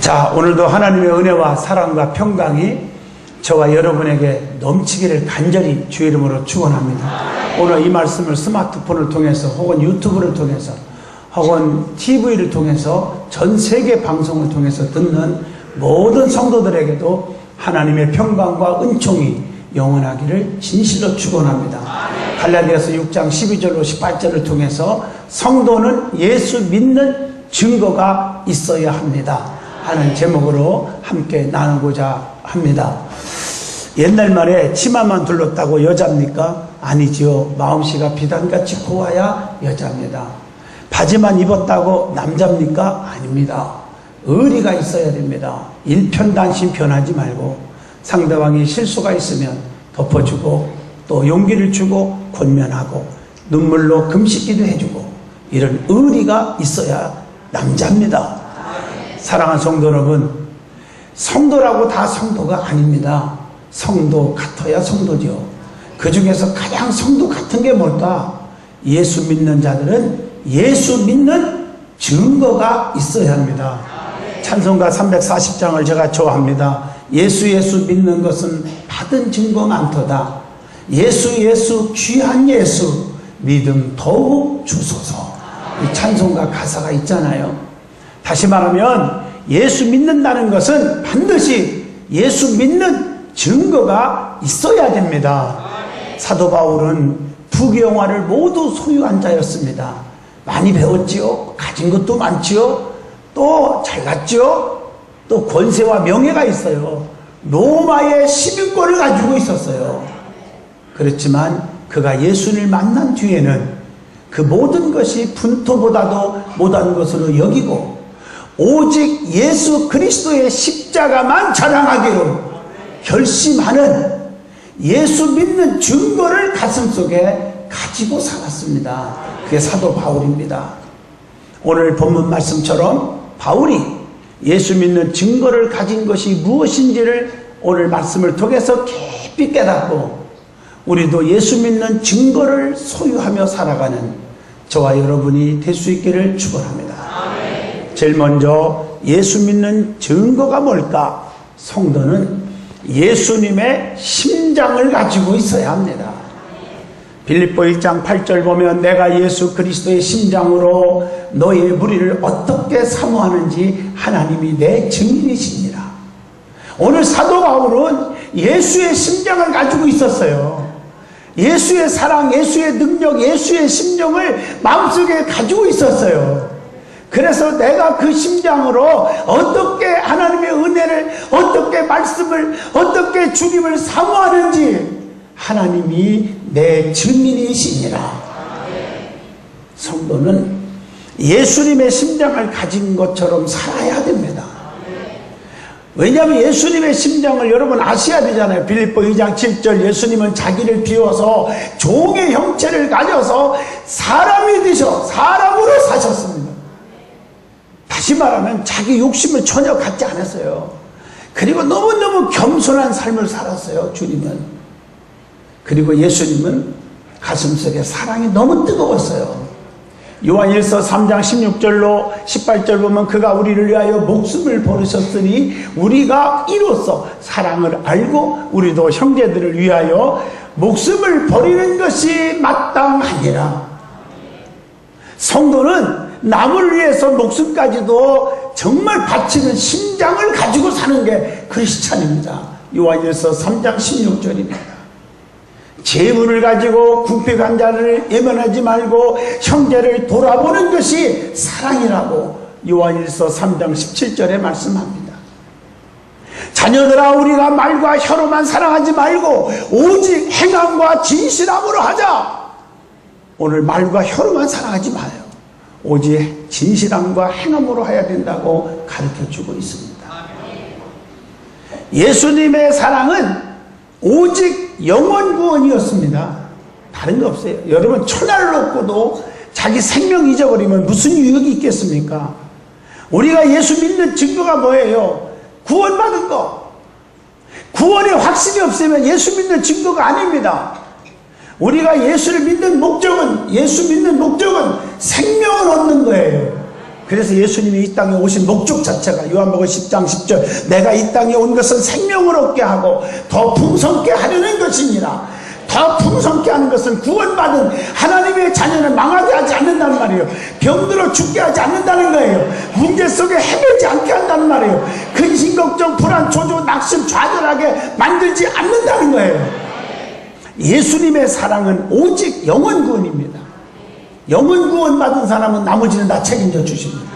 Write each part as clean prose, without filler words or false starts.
자, 오늘도 하나님의 은혜와 사랑과 평강이 저와 여러분에게 넘치기를 간절히 주 이름으로 축원합니다. 오늘 이 말씀을 스마트폰을 통해서 혹은 유튜브를 통해서 혹은 TV를 통해서 전 세계 방송을 통해서 듣는 모든 성도들에게도 하나님의 평강과 은총이 영원하기를 진실로 축원합니다. 갈라디아서 6장 12절로 18절을 통해서 성도는 예수 믿는 증거가 있어야 합니다 하는 제목으로 함께 나누고자 합니다. 옛날 말에 치마만 둘렀다고 여자입니까? 아니지요. 마음씨가 비단같이 고와야 여자입니다. 바지만 입었다고 남자입니까? 아닙니다. 의리가 있어야 됩니다. 일편단심 변하지 말고 상대방이 실수가 있으면 덮어주고 또 용기를 주고 권면하고 눈물로 금식기도 해주고 이런 의리가 있어야 남자입니다. 사랑하는 성도 여러분, 성도라고 다 성도가 아닙니다. 성도 같아야 성도죠. 그 중에서 가장 성도 같은 게 뭘까? 예수 믿는 자들은 예수 믿는 증거가 있어야 합니다. 찬송가 340장을 제가 좋아합니다. 예수 믿는 것은 받은 증거 많도다. 예수 귀한 예수 믿음 더욱 주소서. 이 찬송가 가사가 있잖아요. 다시 말하면 예수 믿는다는 것은 반드시 예수 믿는 증거가 있어야 됩니다. 사도 바울은 부귀영화를 모두 소유한 자였습니다. 많이 배웠지요. 가진 것도 많지요. 또 잘났지요. 또 권세와 명예가 있어요. 로마의 시민권을 가지고 있었어요. 그렇지만 그가 예수를 만난 뒤에는 그 모든 것이 분토보다도 못한 것으로 여기고 오직 예수 그리스도의 십자가만 자랑하기로 결심하는 예수 믿는 증거를 가슴속에 가지고 살았습니다. 그게 사도 바울입니다. 오늘 본문 말씀처럼 바울이 예수 믿는 증거를 가진 것이 무엇인지를 오늘 말씀을 통해서 깊이 깨닫고 우리도 예수 믿는 증거를 소유하며 살아가는 저와 여러분이 될 수 있기를 축원합니다. 제일 먼저 예수 믿는 증거가 뭘까? 성도는 예수님의 심장을 가지고 있어야 합니다. 빌립보 1장 8절 보면 내가 예수 그리스도의 심장으로 너의 무리를 어떻게 사모하는지 하나님이 내 증인이시니라. 오늘 사도 바울은 예수의 심장을 가지고 있었어요. 예수의 사랑, 예수의 능력, 예수의 심정을 마음속에 가지고 있었어요. 그래서 내가 그 심장으로 어떻게 하나님의 은혜를, 어떻게 말씀을, 어떻게 주님을 사모하는지 하나님이 내 증인이시니라. 성도는 예수님의 심장을 가진 것처럼 살아야 됩니다. 왜냐하면 예수님의 심장을 여러분 아셔야 되잖아요. 빌립보 2장 7절 예수님은 자기를 비워서 종의 형체를 가져서 사람이 되셔 사람으로 사셨습니다. 다시 말하면 자기 욕심을 전혀 갖지 않았어요. 그리고 너무너무 겸손한 삶을 살았어요. 주님은. 그리고 예수님은 가슴속에 사랑이 너무 뜨거웠어요. 요한일서 3장 16절로 18절 보면 그가 우리를 위하여 목숨을 버리셨으니 우리가 이로써 사랑을 알고 우리도 형제들을 위하여 목숨을 버리는 것이 마땅하니라. 성도는 남을 위해서 목숨까지도 정말 바치는 심장을 가지고 사는 게 크리스찬입니다. 요한일서 3장 16절입니다. 재물을 가지고 궁핍한 자를 예면하지 말고 형제를 돌아보는 것이 사랑이라고 요한일서 3장 17절에 말씀합니다. 자녀들아 우리가 말과 혀로만 사랑하지 말고 오직 행함과 진실함으로 하자. 오늘 말과 혀로만 사랑하지 마요. 오직 진실함과 행함으로 해야 된다고 가르쳐주고 있습니다. 예수님의 사랑은 오직 영원 구원이었습니다. 다른 거 없어요. 여러분 천하를 얻고도 자기 생명 잊어버리면 무슨 유익이 있겠습니까? 우리가 예수 믿는 증거가 뭐예요? 구원받은 거. 구원의 확신이 없으면 예수 믿는 증거가 아닙니다. 우리가 예수를 믿는 목적은, 예수 믿는 목적은 생명을 얻는 거예요. 그래서 예수님이 이 땅에 오신 목적 자체가 요한복음 10장 10절 내가 이 땅에 온 것은 생명을 얻게 하고 더 풍성케 하려는 것이니라. 더 풍성케 하는 것은 구원받은 하나님의 자녀는 망하게 하지 않는다는 말이에요. 병들어 죽게 하지 않는다는 거예요. 문제 속에 헤매지 않게 한다는 말이에요. 근심, 걱정, 불안, 조조, 낙심, 좌절하게 만들지 않는다는 거예요. 예수님의 사랑은 오직 영원 구원입니다. 영원 구원 받은 사람은 나머지는 다 책임져 주십니다.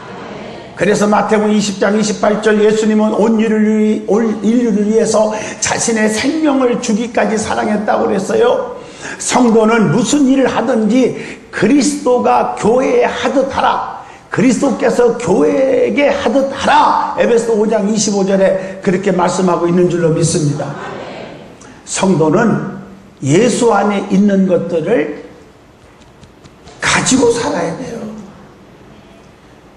그래서 마태복음 20장 28절 예수님은 온 인류를 위해서 자신의 생명을 주기까지 사랑했다고 그랬어요. 성도는 무슨 일을 하든지 그리스도가 교회에 하듯 하라. 그리스도께서 교회에게 하듯 하라. 에베소 5장 25절에 그렇게 말씀하고 있는 줄로 믿습니다. 성도는 예수 안에 있는 것들을 가지고 살아야 돼요.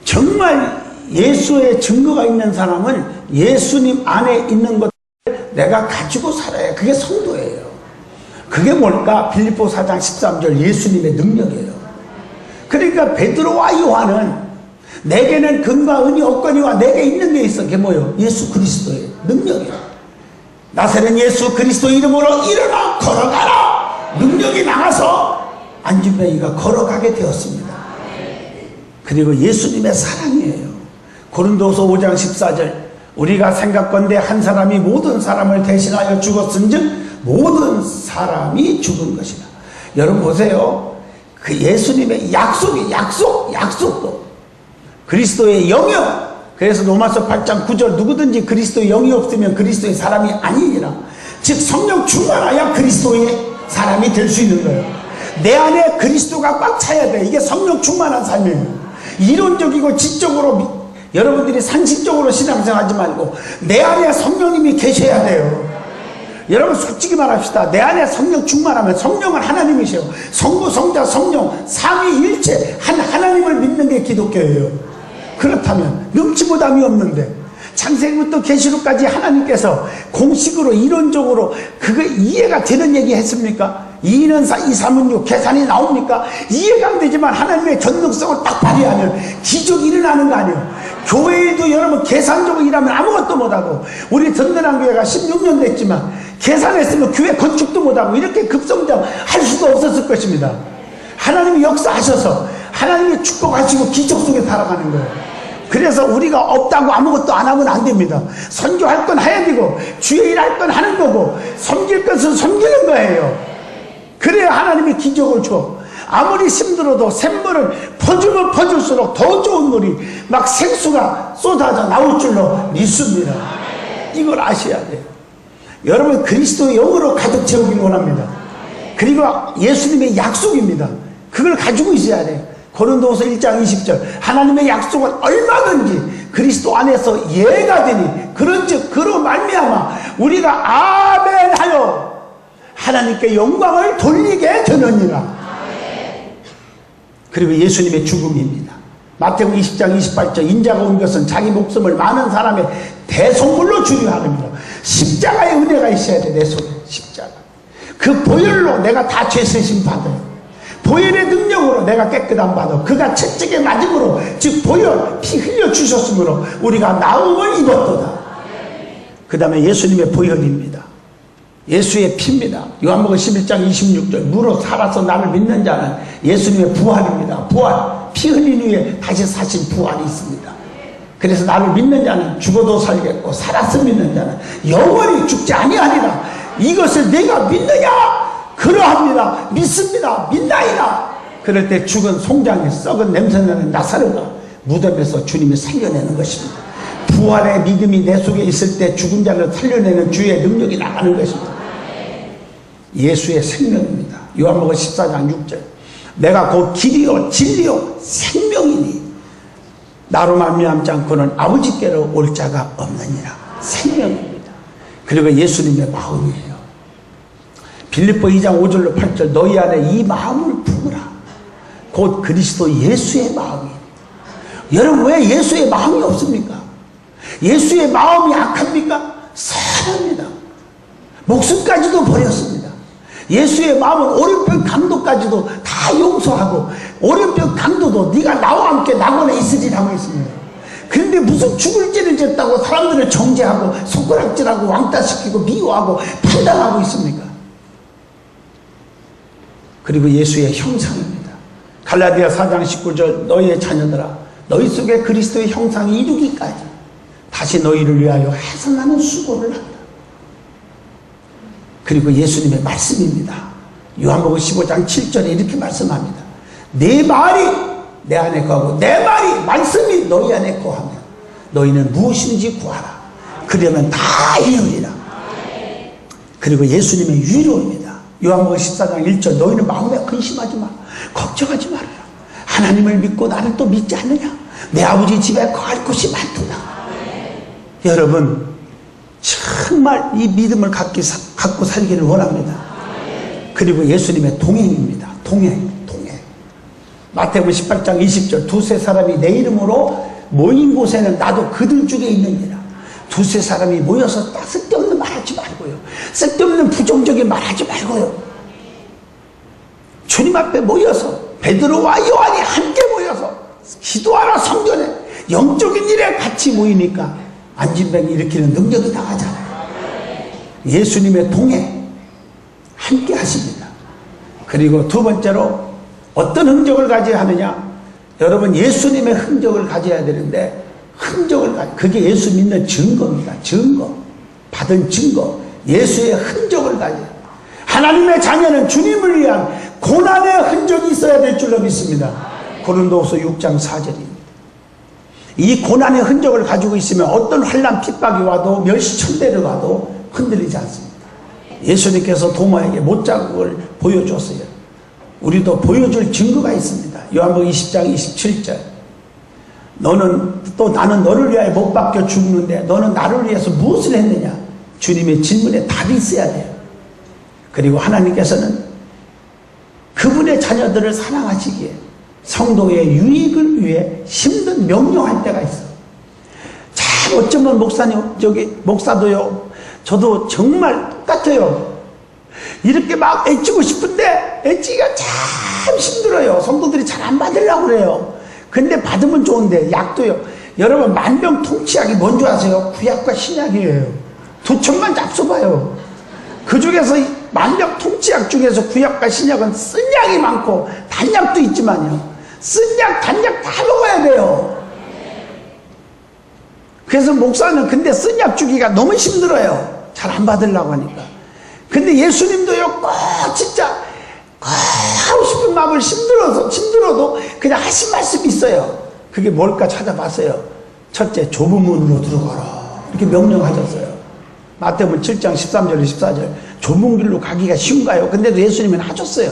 정말 예수의 증거가 있는 사람은 예수님 안에 있는 것들을 내가 가지고 살아야 그게 성도예요. 그게 뭘까? 빌립보 4장 13절 예수님의 능력이에요. 그러니까 베드로와 요한은 내게는 금과 은이 없거니와 내게 있는 게 있어. 그게 뭐예요? 예수 그리스도의 능력이에요. 나사렛 예수 그리스도 이름으로 일어나 걸어가라. 능력이 나가서 안진뱅이가 걸어가게 되었습니다. 그리고 예수님의 사랑이에요. 고린도서 5장 14절 우리가 생각건대 한 사람이 모든 사람을 대신하여 죽었은즉 모든 사람이 죽은 것이다. 여러분 보세요. 그 예수님의 약속도 그리스도의 영역. 그래서 로마서 8장 9절 누구든지 그리스도의 영이 없으면 그리스도의 사람이 아니니라. 즉 성령 충만하여 그리스도의 사람이 될 수 있는 거예요. 내 안에 그리스도가 꽉 차야 돼. 이게 성령 충만한 삶이에요. 이론적이고 지적으로 여러분들이 상식적으로 신앙생활하지 말고 내 안에 성령님이 계셔야 돼요. 여러분 솔직히 말합시다. 내 안에 성령 충만하면 성령은 하나님이세요. 성부, 성자, 성령 삼위일체 한 하나님을 믿는 게 기독교예요. 그렇다면 능치보담이 없는데 창세기부터 계시록까지 하나님께서 공식으로 이론적으로 그게 이해가 되는 얘기 했습니까? 2는 4, 2, 3은 6 계산이 나옵니까? 이해가 안 되지만 하나님의 전능성을 딱 발휘하면 기적이 일어나는 거 아니에요. 교회 일도 여러분 계산적으로 일하면 아무것도 못하고 우리 든든한 교회가 16년 됐지만 계산했으면 교회 건축도 못하고 이렇게 급성장할 수도 없었을 것입니다. 하나님이 역사하셔서 하나님이 축복하시고 기적 속에 살아가는 거예요. 그래서 우리가 없다고 아무것도 안 하면 안 됩니다. 선교할 건 해야 되고 주의 일 할 건 하는 거고 섬길 것은 섬기는 거예요. 그래야 하나님이 기적을 줘. 아무리 힘들어도 샘물을 퍼주면 퍼줄수록 더 좋은 물이 막 생수가 쏟아져 나올 줄로 믿습니다. 이걸 아셔야 돼요. 여러분 그리스도의 영으로 가득 채우길 원합니다. 그리고 예수님의 약속입니다. 그걸 가지고 있어야 돼요. 고린도후서 1장 20절 하나님의 약속은 얼마든지 그리스도 안에서 예가 되니 그런즉 그로 말미암아 우리가 아멘하여 하나님께 영광을 돌리게 되느니라. 그리고 예수님의 죽음입니다. 마태복음 20장 28절 인자가 온 것은 자기 목숨을 많은 사람의 대속물로 주려 함이라. 십자가의 은혜가 있어야 돼. 내 속에 십자가. 그 보혈로 내가 다 죄세심 받아요. 보혈의 능력으로 내가 깨끗함 받아. 그가 채찍에 맞음으로 즉 보혈 피 흘려 주셨으므로 우리가 나음을 입었도다. 그 다음에 예수님의 보혈입니다. 예수의 피입니다. 요한복음 11장 26절 무로 살아서 나를 믿는 자는 예수님의 부활입니다. 부활 피 흘린 후에 다시 사신 부활이 있습니다. 그래서 나를 믿는 자는 죽어도 살겠고 살았음 믿는 자는 영원히 죽지 아니하리라. 이것을 내가 믿느냐? 그러합니다. 믿습니다. 믿나이다. 그럴 때 죽은 송장에 썩은 냄새나는 나사로가 무덤에서 주님이 살려내는 것입니다. 부활의 믿음이 내 속에 있을 때 죽은 자를 살려내는 주의 능력이 나가는 것입니다. 예수의 생명입니다. 요한복음 14장 6절 내가 곧 길이요 진리요 생명이니 나로 말미암지 않고는 아버지께로 올 자가 없느니라. 생명입니다. 그리고 예수님의 마음이에요. 빌립보 2장 5절로 8절 너희 안에 이 마음을 품으라. 곧 그리스도 예수의 마음이에요. 여러분 왜 예수의 마음이 없습니까? 예수의 마음이 악합니까? 선합니다. 목숨까지도 버렸습니다. 예수의 마음은 오른편 강도까지도 다 용서하고 오른편 강도도 네가 나와 함께 낙원에 있으리라고 했습니다. 그런데 무슨 죽을 죄를 졌다고 사람들을 정죄하고 손가락질하고 왕따시키고 미워하고 판단하고 있습니까? 그리고 예수의 형상입니다. 갈라디아 4장 19절 너희의 자녀들아 너희 속에 그리스도의 형상이 이루기까지 다시 너희를 위하여 해산하는 수고를 한다. 그리고 예수님의 말씀입니다. 요한복음 15장 7절에 이렇게 말씀합니다. 내 말이 내 안에 거하고 내 말이 말씀이 너희 안에 거하면 너희는 무엇인지 구하라. 그러면 다 이루리라. 그리고 예수님의 위로입니다. 요한복음 14장 1절 너희는 마음에 근심하지 마. 걱정하지 말아라. 하나님을 믿고 나를 또 믿지 않느냐. 내 아버지 집에 거할 곳이 많도다. 여러분 정말 이 믿음을 갖고 살기를 원합니다. 그리고 예수님의 동행입니다. 동행. 마태복음 18장 20절 두세 사람이 내 이름으로 모인 곳에는 나도 그들 중에 있느니라. 두세 사람이 모여서 딱 쓸데없는 말하지 말고요. 쓸데없는 부정적인 말하지 말고요. 주님 앞에 모여서 베드로와 요한이 함께 모여서 기도하라. 성전에 영적인 일에 같이 모이니까 안진병이 일으키는 능력이 나가잖아요. 예수님의 동행 함께 하십니다. 그리고 두 번째로 어떤 흔적을 가져야 하느냐? 여러분 예수님의 흔적을 가져야 되는데 그게 예수 믿는 증거입니다. 증거. 받은 증거. 예수의 흔적을 가져야 하나님의 자녀는 주님을 위한 고난의 흔적이 있어야 될 줄로 믿습니다. 고린도후서 6장 4절입니다. 이 고난의 흔적을 가지고 있으면 어떤 환난 핍박이 와도 멸시천대를 와도 흔들리지 않습니다. 예수님께서 도마에게 못자국을 보여줬어요. 우리도 보여줄 증거가 있습니다. 요한복음 20장 27절 나는 너를 위하여 못 박혀 죽는데 너는 나를 위해서 무엇을 했느냐. 주님의 질문에 답이 있어야 돼요. 그리고 하나님께서는 그분의 자녀들을 사랑하시기에 성도의 유익을 위해 힘든 명령할 때가 있어요. 참 어쩌면 목사도요 저도 정말 똑같아요. 이렇게 막 애쓰고 싶은데 애쓰기가 참 힘들어요. 성도들이 잘 안 받으려고 그래요. 근데 받으면 좋은데 약도요. 여러분 만병통치약이 뭔지 아세요? 구약과 신약이에요. 2천만 잡숴봐요. 그 중에서 만병통치약 중에서 구약과 신약은 쓴 약이 많고 단약도 있지만요. 쓴 약, 단약 다 먹어야 돼요. 그래서 목사는 근데 쓴 약 주기가 너무 힘들어요. 잘 안 받으려고 하니까. 근데 예수님도요, 꼭 진짜 꼭 하고 싶은 마음을 힘들어도 그냥 하신 말씀이 있어요. 그게 뭘까 찾아봤어요. 첫째, 좁은 문으로 들어가라. 이렇게 명령하셨어요. 마태복음 7장 13절 14절 좁은 길로 가기가 쉬운가요? 근데도 예수님은 하셨어요.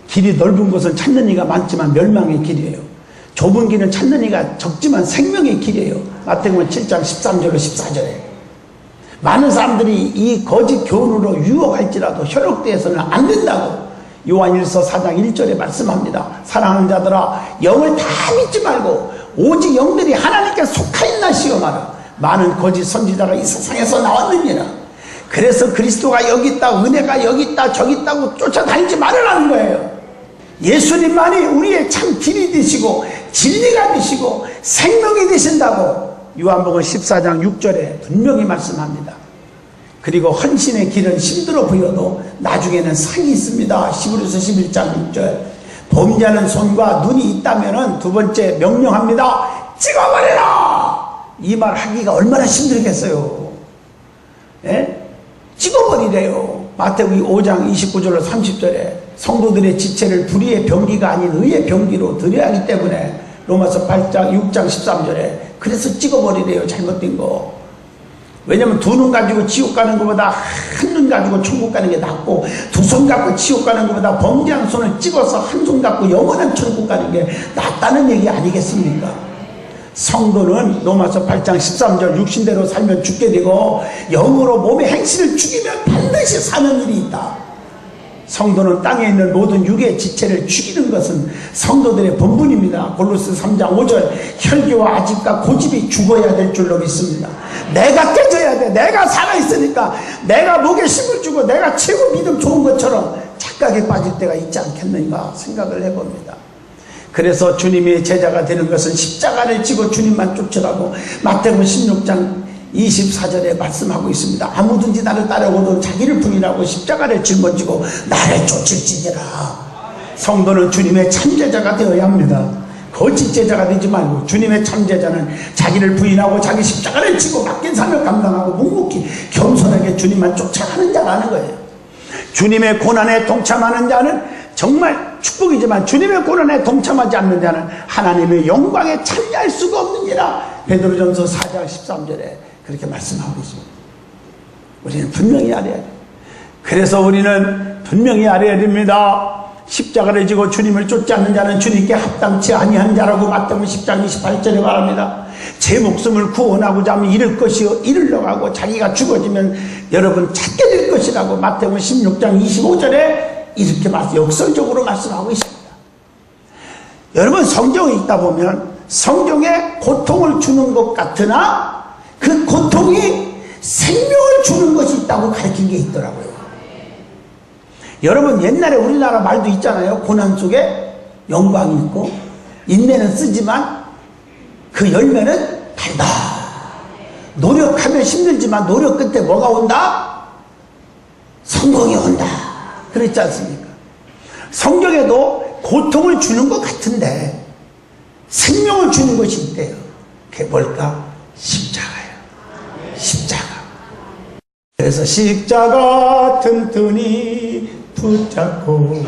길이 넓은 곳은 찾는 이가 많지만 멸망의 길이에요. 좁은 길은 찾는 이가 적지만 생명의 길이에요. 마태복음 7장 13절로 14절에 많은 사람들이 이 거짓 교훈으로 유혹할지라도 현혹되어서는 안 된다고 요한일서 4장 1절에 말씀합니다. 사랑하는 자들아 영을 다 믿지 말고 오직 영들이 하나님께 속하였나 시험하라. 많은 거짓 선지자가 이 세상에서 나왔느니라. 그래서 그리스도가 여기 있다, 은혜가 여기 있다, 저기 있다고 쫓아다니지 말으라는 거예요. 예수님만이 우리의 참 길이 되시고 진리가 되시고 생명이 되신다고 요한복음 14장 6절에 분명히 말씀합니다. 그리고 헌신의 길은 힘들어 보여도 나중에는 상이 있습니다. 히브리서 11장 6절 범죄하는 손과 눈이 있다면 두 번째 명령합니다. 찍어버리라. 이 말 하기가 얼마나 힘들겠어요. 예? 찍어버리래요. 마태복음 5장 29절로 30절에 성도들의 지체를 불의의 병기가 아닌 의의 병기로 드려야 하기 때문에 로마서 6장 13절에 그래서 찍어버리래요. 잘못된 거. 왜냐면 두 눈 가지고 지옥 가는 것보다 한 눈 가지고 천국 가는 게 낫고 두 손 갖고 지옥 가는 것보다 범죄한 손을 찍어서 한 손 갖고 영원한 천국 가는 게 낫다는 얘기 아니겠습니까? 성도는 로마서 8장 13절 육신대로 살면 죽게 되고 영으로 몸의 행실을 죽이면 반드시 사는 일이 있다. 성도는 땅에 있는 모든 육의 지체를 죽이는 것은 성도들의 본분입니다. 골로새 3장 5절 혈기와 아집과 고집이 죽어야 될 줄로 믿습니다. 내가 깨져야 돼. 돼. 내가 살아있으니까 내가 목에 힘을 주고 내가 최고 믿음 좋은 것처럼 착각에 빠질 때가 있지 않겠는가 생각을 해봅니다. 그래서 주님의 제자가 되는 것은 십자가를 지고 주님만 쫓으라고 마태복음 16장 24절에 말씀하고 있습니다. 아무든지 나를 따르고도 자기를 부인하고 십자가를 짊어지고 나를 쫓을지니라. 성도는 주님의 참제자가 되어야 합니다. 거짓 제자가 되지 말고 주님의 참제자는 자기를 부인하고 자기 십자가를 지고 맡긴 사명을 감당하고 묵묵히 겸손하게 주님만 쫓아가는 자라는 거예요. 주님의 고난에 동참하는 자는 정말 축복이지만 주님의 고난에 동참하지 않는 자는 하나님의 영광에 참여할 수가 없느니라. 베드로전서 4장 13절에 그렇게 말씀하고 있습니다. 우리는 분명히 알아야 돼요. 그래서 우리는 분명히 알아야 됩니다. 십자가를 지고 주님을 쫓지 않는 자는 주님께 합당치 아니한 자라고 마태복음 10장 28절에 말합니다. 제 목숨을 구원하고자 하면 잃을 것이요 잃으려고 하고 자기가 죽어지면 여러분 찾게 될 것이라고 마태복음 16장 25절에 이렇게 역설적으로 말씀하고 있습니다. 여러분 성경에 있다 보면 성경에 고통을 주는 것 같으나 그 고통이 생명을 주는 것이 있다고 가르친 게 있더라고요. 여러분 옛날에 우리나라 말도 있잖아요. 고난 속에 영광이 있고 인내는 쓰지만 그 열매는 달다. 노력하면 힘들지만 노력 끝에 뭐가 온다? 성공이 온다. 그랬지 않습니까? 성경에도 고통을 주는 것 같은데 생명을 주는 것이 있대요. 그게 뭘까? 십자가예요. 십자가. 그래서 십자가 튼튼히 붙잡고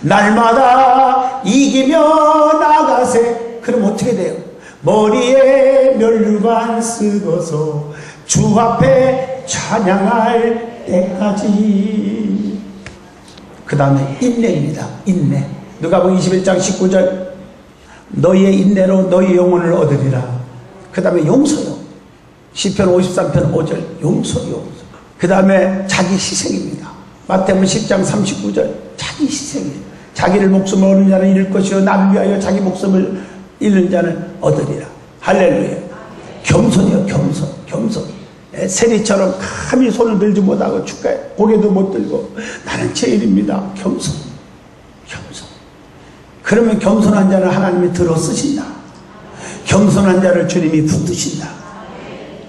날마다 이기며 나가세. 그럼 어떻게 돼요? 머리에 면류관 쓰고서 주 앞에 찬양할 때까지. 그 다음에 인내입니다. 인내. 누가복음 21장 19절 너희의 인내로 너희 영혼을 얻으리라. 그 다음에 용서요. 시편 53편 5절 용서. 그 다음에 자기 희생입니다. 마태복음 10장 39절 자기 희생이에요. 자기를 목숨을 얻는 자는 잃을 것이요 나를 위하여 자기 목숨을 잃는 자는 얻으리라. 할렐루야. 겸손이요. 겸손. 세리처럼 감히 손을 들지 못하고 축가에 고개도 못 들고 나는 죄인입니다. 겸손. 그러면 겸손한 자를 하나님이 들어 쓰신다. 겸손한 자를 주님이 붙드신다.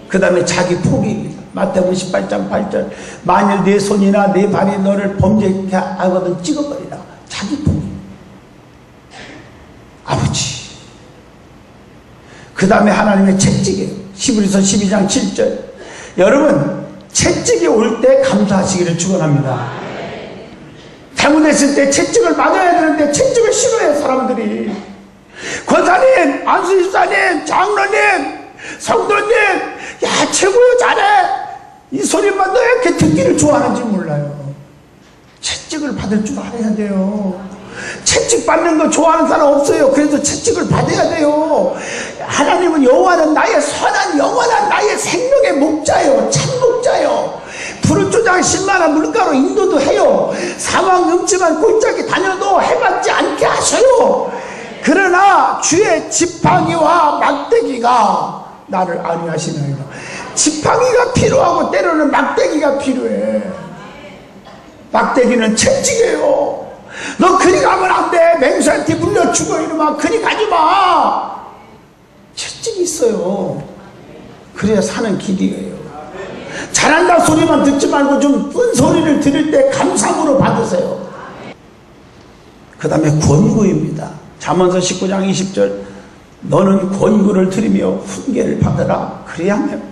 그 다음에 자기 포기입니다. 마태복음 18장 8절 만일 내 손이나 내 발이 너를 범죄케 하거든 찍어버리라. 자기 포기. 아버지. 그 다음에 하나님의 채찍이에요. 히브리서 12장 7절 여러분 채찍이 올 때 감사하시기를 축원합니다. 잘못했을 때 채찍을 맞아야 되는데 채찍을 싫어해요 사람들이. 권사님, 안수집사님, 장로님, 성도님, 야 최고요 잘해. 이 소리만 너 이렇게 듣기를 좋아하는지 몰라요. 채찍을 받을 줄 알아야 돼요. 채찍 받는 거 좋아하는 사람 없어요. 그래서 채찍을 받아야 돼요. 하나님은 여호와는 나의 선한 영원한 나의 생명의 목자예요. 참 목자예요. 푸른 초장 10만원 물가로 인도도 해요. 사망 음침한 골짜기 다녀도 해맞지 않게 하셔요. 그러나 주의 지팡이와 막대기가 나를 안위하시나이다. 지팡이가 필요하고 때로는 막대기가 필요해. 막대기는 채찍이에요. 너 그리 가면 안 돼. 맹수한테 물려 죽어. 이러면 그리 가지 마. 채찍이 있어요. 그래야 사는 길이에요. 잘한다 소리만 듣지 말고 좀 쁜 소리를 들을 때 감사함으로 받으세요. 그 다음에 권고입니다. 잠언서 19장 20절 너는 권고를 들으며 훈계를 받으라. 그래야 하면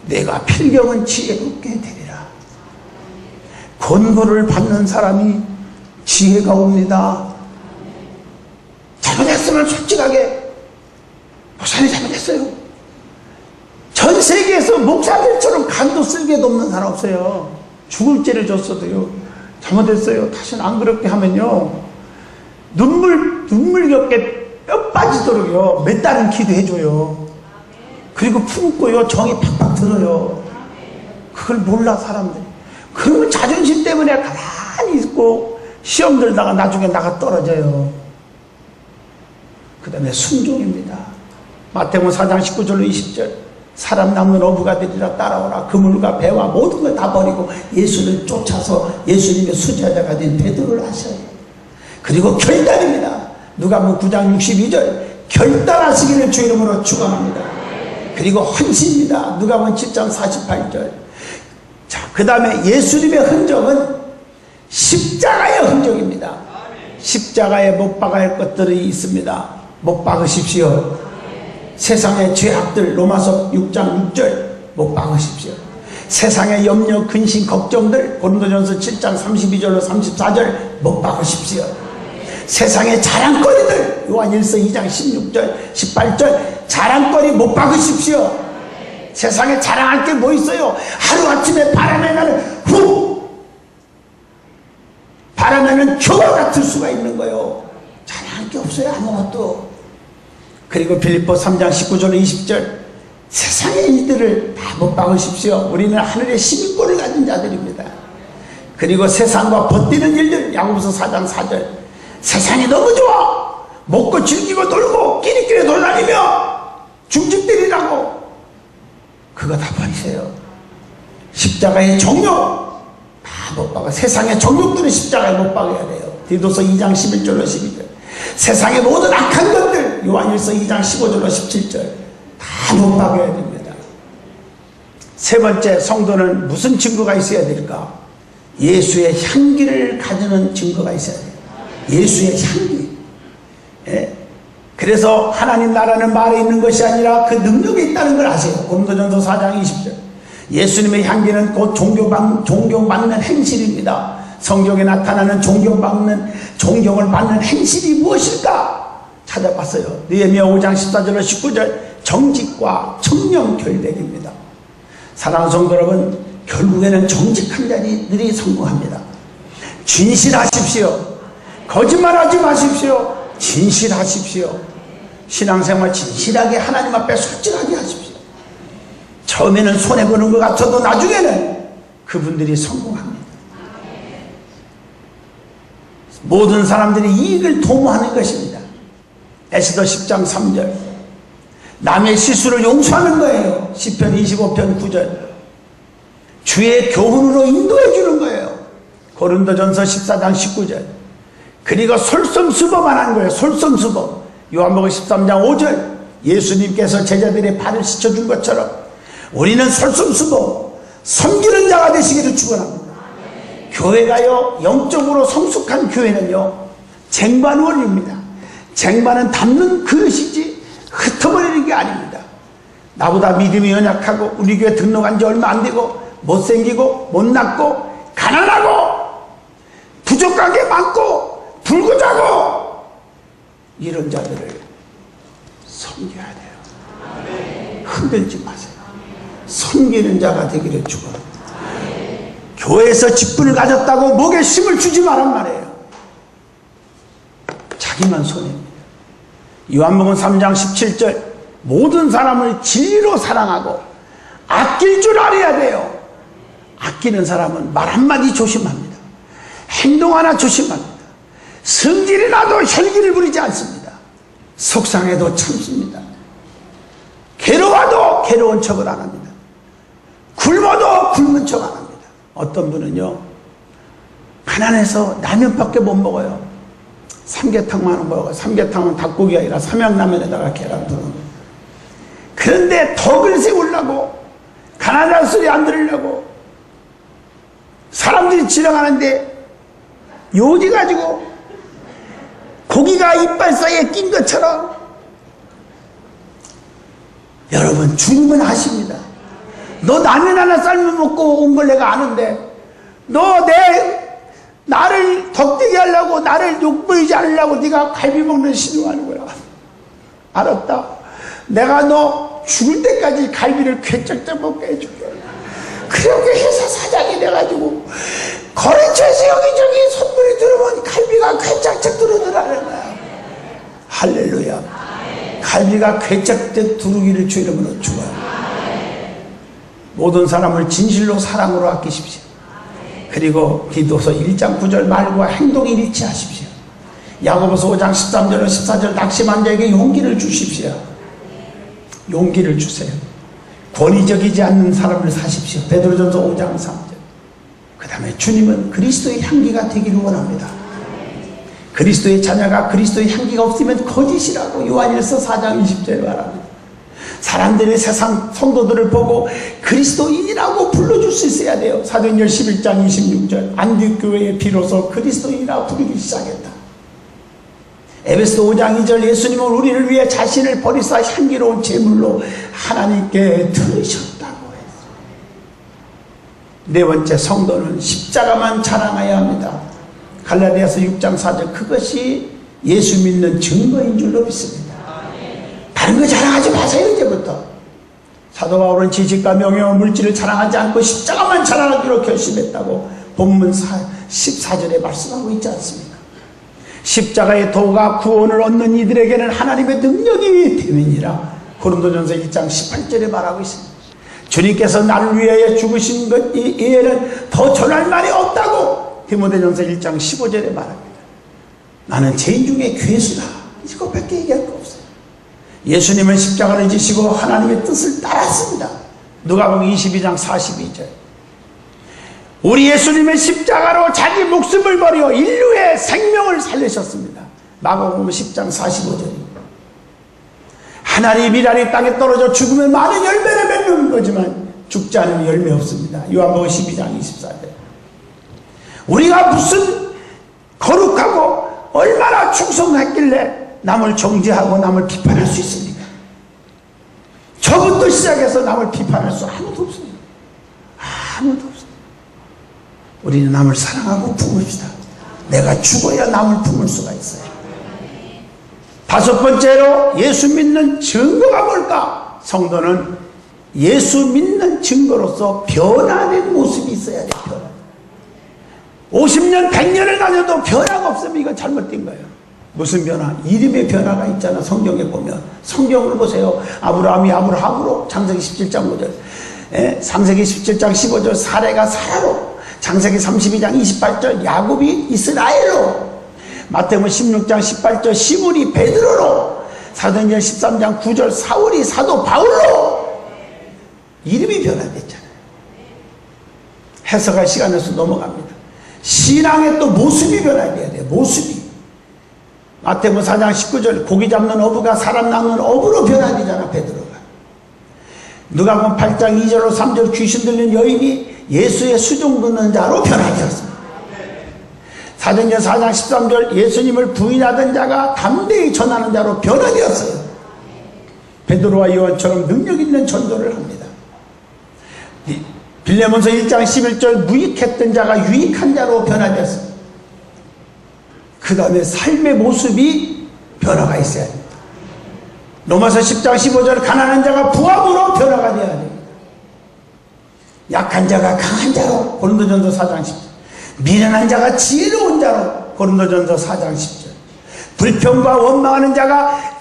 내가 필경은 지혜롭게 되리라. 권고를 받는 사람이 지혜가 옵니다. 잘못했으면 솔직하게 목사님 잘못했어요. 전 세계에서 목사들처럼 간도 쓸개도 없는 사람 없어요. 죽을 죄를 줬어도요 잘못했어요 다시는 안 그렇게 하면요 눈물겹게 뼈 빠지도록요 몇 달은 기도해줘요. 그리고 품고요 정이 팍팍 들어요. 그걸 몰라 사람들이. 그러면 자존심 때문에 가만히 있고 시험 들다가 나중에 나가 떨어져요. 그 다음에 순종입니다. 마태복음 4장 19절로 20절 사람 낳는 어부가 되리라 따라오라. 그물과 배와 모든 걸 다 버리고 예수를 쫓아서 예수님의 수제자가 된 베드로를 하셔요. 그리고 결단입니다. 누가복음 9장 62절 결단하시기를 주 이름으로 축원합니다. 그리고 헌신입니다. 누가복음 7장 48절. 자, 그 다음에 예수님의 흔적은 십자가의 흔적입니다. 십자가에 못 박아야 할 것들이 있습니다. 못 박으십시오. 세상의 죄악들 로마서 6장 6절 못 박으십시오. 세상의 염려, 근심, 걱정들 고린도전서 7장 32절로 34절 못 박으십시오. 세상의 자랑거리들 요한일서 2장 16절 18절 자랑거리 못 박으십시오. 세상에 자랑할 게 뭐 있어요? 하루아침에 바람에 나는 바람에는 겨와 같을 수가 있는 거예요. 자랑할 게 없어요. 아무것도. 그리고 빌립보 3장 19절로 20절 세상의 일들을 다 못 박으십시오. 우리는 하늘의 시민권을 가진 자들입니다. 그리고 세상과 버티는 일들 야고보서 4장 4절 세상이 너무 좋아. 먹고 즐기고 놀고 끼리끼리 돌아다니며 중직들이라고 그거 다 버리세요. 십자가의 정욕 다 못 박아. 세상의 정욕들은 십자가에 못 박아야 돼요. 디도서 2장 11절로 12절 세상의 모든 악한 것들 요한일서 2장 15절로 17절 다 못 박아야 됩니다. 세 번째, 성도는 무슨 증거가 있어야 될까? 예수의 향기를 가지는 증거가 있어야 돼요. 예수의 향기. 예? 그래서 하나님 나라는 말에 있는 것이 아니라 그 능력에 있다는 걸 아세요. 고린도전서 4장 20절 예수님의 향기는 곧 존경받는 행실입니다. 성경에 나타나는 존경을 받는 행실이 무엇일까? 찾아봤어요. 느헤미야 5장 14절로 19절 정직과 청렴 결백입니다. 사랑하는 성도 여러분, 결국에는 정직한 자들이 성공합니다. 진실하십시오. 거짓말하지 마십시오. 진실하십시오. 신앙생활 진실하게 하나님 앞에 솔직하게 하십시오. 처음에는 손해보는 것 같아도 나중에는 그분들이 성공합니다. 모든 사람들이 이익을 도모하는 것입니다. 에스더 10장 3절 남의 실수를 용서하는 거예요. 시편 25편 9절 주의 교훈으로 인도해 주는 거예요. 고린도전서 14장 19절 그리고 솔선수범만 하는 거예요. 솔선수범. 요한복음 13장 5절 예수님께서 제자들의 발을 씻어준 것처럼 우리는 솔선수범 섬기는 자가 되시기를 축원합니다. 교회가요, 영적으로 성숙한 교회는요 쟁반원입니다. 쟁반은 담는 그릇이지 흩어버리는 게 아닙니다. 나보다 믿음이 연약하고 우리 교회 등록한 지 얼마 안 되고 못생기고 못났고 가난하고 부족한 게 많고 불구자고 이런 자들을 섬겨야 돼요. 흔들지 마세요. 섬기는 자가 되기를 축원합니다. 교회에서 직분을 가졌다고 목에 힘을 주지 말란 말이에요. 자기만 손해입니다. 요한복음 3장 17절 모든 사람을 진리로 사랑하고 아낄 줄 알아야 돼요. 아끼는 사람은 말 한마디 조심합니다. 행동 하나 조심합니다. 성질이 나도 혈기를 부리지 않습니다. 속상해도 참습니다. 괴로워도 괴로운 척을 안 합니다. 굶어도 굶은 척 안 합니다. 어떤 분은요 가난해서 라면밖에 못 먹어요. 삼계탕만 먹어요. 삼계탕은 닭고기가 아니라 삼양라면에다가 계란 두는 거예요. 그런데 덕을 세우려고 가난한 소리 안 들으려고 사람들이 지나가는데 요지 가지고 고기가 이빨 사이에 낀 것처럼 여러분 주님은 아십니다. 너 라면 하나 삶아 먹고 온 걸 내가 아는데 너 나를 덕되게 하려고 나를 욕보이지 않으려고 네가 갈비 먹는 신용하는 거야. 알았다. 내가 너 죽을 때까지 갈비를 괴짝짝 먹게 해줄게. 그렇게 회사 사장이 돼가지고 거래처에서 여기저기 선물이 들어오면 갈비가 괴짝짝 들어오더라는 거야. 할렐루야. 갈비가 괴짝짝 두르기를 주 이름으로 축원합니다. 모든 사람을 진실로 사랑으로 아끼십시오. 그리고 디도서 1장 9절 말과 행동에 일치하십시오. 야고보서 5장 13절로 14절 낙심한 자에게 용기를 주십시오. 용기를 주세요. 권위적이지 않는 사람을 사십시오. 베드로전서 5장 3절. 그 다음에 주님은 그리스도의 향기가 되기를 원합니다. 그리스도의 자녀가 그리스도의 향기가 없으면 거짓이라고 요한일서 4장 20절에 말합니다. 사람들이 세상 성도들을 보고 그리스도인이라고 불러줄 수 있어야 돼요. 사도행전 11장 26절. 안디옥교회에 비로소 그리스도인이라 부르기 시작했다. 에베소서 5장 2절. 예수님은 우리를 위해 자신을 버리사 향기로운 제물로 하나님께 들으셨다고 했어요. 네 번째, 성도는 십자가만 자랑해야 합니다. 갈라디아서 6장 4절. 그것이 예수 믿는 증거인 줄로 믿습니다. 다른 거 자랑하지 마세요. 이제부터 사도 바울은 지식과 명예와 물질을 자랑하지 않고 십자가만 자랑하기로 결심했다고 본문 14절에 말씀하고 있지 않습니까? 십자가의 도가 구원을 얻는 이들에게는 하나님의 능력이 됨이니라 고린도전서 1장 18절에 말하고 있습니다. 주님께서 나를 위하여 죽으신 것 이외에는 더 전할 말이 없다고 디모데전서 1장 15절에 말합니다. 나는 죄인 중에 괴수다. 이것밖에 얘기할 거 없어요. 예수님은 십자가를 지시고 하나님의 뜻을 따랐습니다. 누가복음 22장 42절. 우리 예수님은 십자가로 자기 목숨을 버려 인류의 생명을 살리셨습니다. 마가복음 10장 45절입니다. 하나님이라니 땅에 떨어져 죽으면 많은 열매를 맺는 거지만 죽지 않으면 열매 없습니다. 요한복음 12장 24절. 우리가 무슨 거룩하고 얼마나 충성했길래 남을 정죄하고 남을 비판할 수 있습니까? 저부터 시작해서 남을 비판할 수 아무도 없습니다. 아무도 없습니다. 우리는 남을 사랑하고 품읍시다. 내가 죽어야 남을 품을 수가 있어요. 다섯 번째로 예수 믿는 증거가 뭘까? 성도는 예수 믿는 증거로서 변화된 모습이 있어야 돼요. 변화. 50년 100년을 다녀도 변화가 없으면 이건 잘못된 거예요. 무슨 변화? 이름의 변화가 있잖아. 성경에 보면 성경을 보세요. 아브라함이 아브라함으로 창세기 17장 5절, 창세기 17장 15절 사레가 사라로, 창세기 32장 28절 야곱이 이스라엘로, 마태복음 16장 18절 시몬이 베드로로, 사도행전 13장 9절 사울이 사도 바울로. 이름이 변화됐잖아요. 해석할 시간에서 넘어갑니다. 신앙의 또 모습이 변화돼야 돼요. 모습이. 마태복음 4장 19절 고기 잡는 어부가 사람 낚는 어부로 변화되잖아. 베드로가. 누가복음 8장 2절로 3절 귀신 들린 여인이 예수의 수종 듣는 자로 변화되었습니다. 사도행전 4장 13절 예수님을 부인하던 자가 담대히 전하는 자로 변화되었어요. 베드로와 요한처럼 능력 있는 전도를 합니다. 빌레몬서 1장 11절 무익했던 자가 유익한 자로 변화되었습니다. 그 다음에 삶의 모습이 변화가 있어야 됩니다. 로마서 10장 15절 가난한 자가 부함으로 변화가 되어야 됩니다. 약한 자가 강한 자로 고린도전서 4장 10절, 미련한 자가 지혜로운 자로 고린도전서 4장 10절, 불평과 원망하는 자가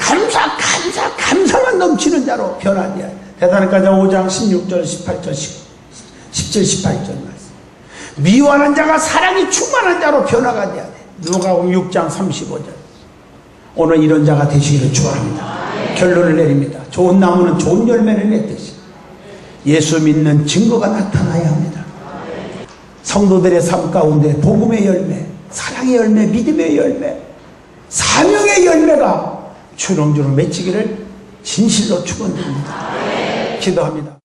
감사만 넘치는 자로 변화되어야 됩니다. 대사로니까 5장 16절 18절 17, 18절 말씀. 미워하는 자가 사랑이 충만한 자로 변화가 되어야 돼. 누가복음 6장 35절. 오늘 이런 자가 되시기를 축원합니다. 결론을 내립니다. 좋은 나무는 좋은 열매를 맺듯이 예수 믿는 증거가 나타나야 합니다. 성도들의 삶 가운데 복음의 열매, 사랑의 열매, 믿음의 열매, 사명의 열매가 주렁주렁 맺히기를 진실로 축원드립니다. 기도합니다.